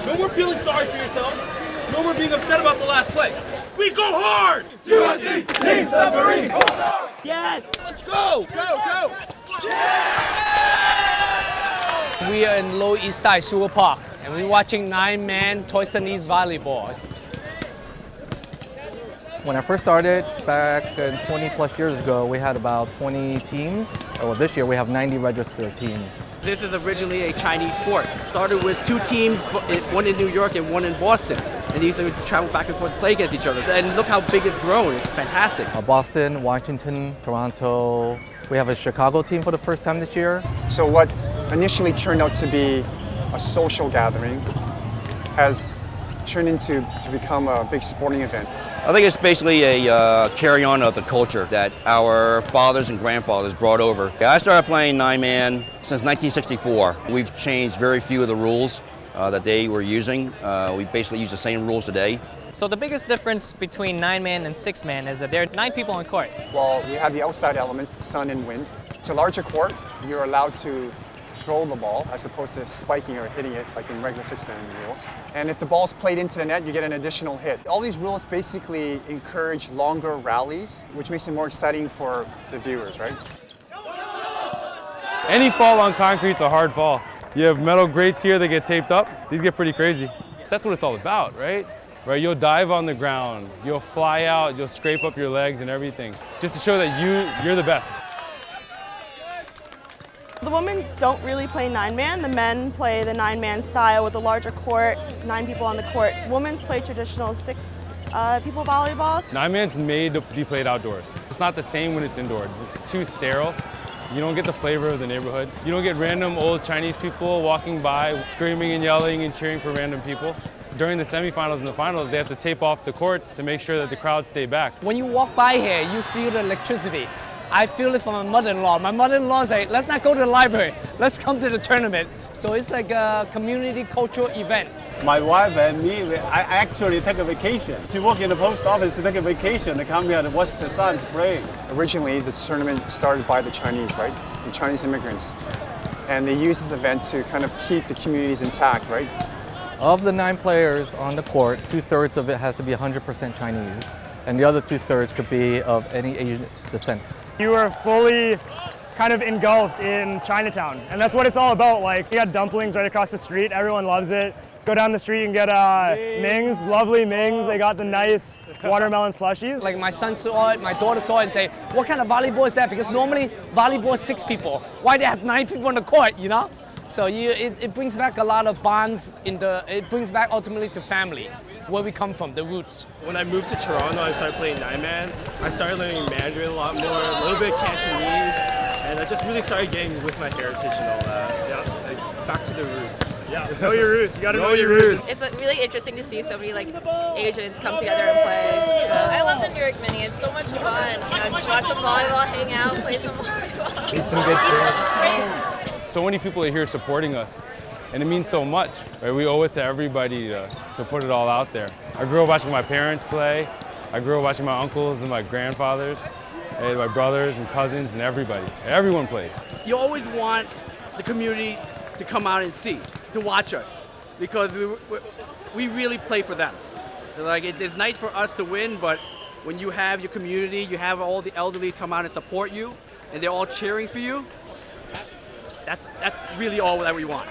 No more feeling sorry for yourselves. No more being upset about the last play. We go hard! USC Team Submarine! Yes! Let's go! Go! We are in Lower East Side, Sewer Park, and we're watching 9-man Toisanese volleyball. When I first started back 20 plus years ago, we had about 20 teams. Well, this year we have 90 registered teams. This is originally a Chinese sport. Started with 2 teams, one in New York and one in Boston. And these would travel back and forth to play against each other. And look how big it's grown. It's fantastic. Boston, Washington, Toronto. We have a Chicago team for the first time this year. So what initially turned out to be a social gathering has turned into become a big sporting event. I think it's basically a carry-on of the culture that our fathers and grandfathers brought over. I started playing 9-man since 1964. We've changed very few of the rules that they were using. We basically use the same rules today. So the biggest difference between 9-man and 6-man is that there are 9 people on court. Well, we have the outside elements, sun and wind. It's a larger court. You're allowed to throw the ball as opposed to spiking or hitting it like in regular 6-man rules. And if the ball's played into the net, you get an additional hit. All these rules basically encourage longer rallies, which makes it more exciting for the viewers, right? Any fall on concrete's a hard fall. You have metal grates here that get taped up. These get pretty crazy. That's what it's all about, right? Right, you'll dive on the ground, you'll fly out, you'll scrape up your legs and everything, just to show that you're the best. The women don't really play 9-man. The men play the 9-man style with a larger court, 9 people on the court. Women's play traditional 6 people volleyball. 9-man's made to be played outdoors. It's not the same when it's indoors. It's too sterile. You don't get the flavor of the neighborhood. You don't get random old Chinese people walking by, screaming and yelling and cheering for random people. During the semifinals and the finals, they have to tape off the courts to make sure that the crowds stay back. When you walk by here, you feel the electricity. I feel it from my mother-in-law. My mother-in-law is like, let's not go to the library, let's come to the tournament. So it's like a community cultural event. My wife and me, I actually take a vacation. She works in the post office to take a vacation to come here to watch the sun spraying. Originally, the tournament started by the Chinese, right? The Chinese immigrants. And they use this event to kind of keep the communities intact, right? Of the 9 players on the court, 2/3 of it has to be 100% Chinese, and the other 2/3 could be of any Asian descent. You are fully kind of engulfed in Chinatown, and that's what it's all about. Like, we got dumplings right across the street, everyone loves it. Go down the street and get Mings, lovely Mings. They got the nice watermelon slushies. Like my son saw it, my daughter saw it and say, what kind of volleyball is that? Because normally volleyball is 6 people. Why they have 9 people on the court, you know? So it brings back a lot of bonds, it brings back ultimately to family, where we come from, the roots. When I moved to Toronto, I started playing 9-man. I started learning Mandarin a lot more, a little bit of Cantonese, and I just really started getting with my heritage and all that. Yeah, like, back to the roots. Yeah, know your roots. You gotta know your roots. It's really interesting to see so many like Asians come together and play. I love the New York Mini. It's so much fun. Just watch some volleyball, hang out, play some volleyball. Eat some good food. So many people are here supporting us, and it means so much. Right? We owe it to everybody to put it all out there. I grew up watching my parents play. I grew up watching my uncles and my grandfathers, and my brothers and cousins and everybody. Everyone played. You always want the community to come out and see, to watch us, because we really play for them. Like, it's nice for us to win, but when you have your community, you have all the elderly come out and support you, and they're all cheering for you, that's really all that we want.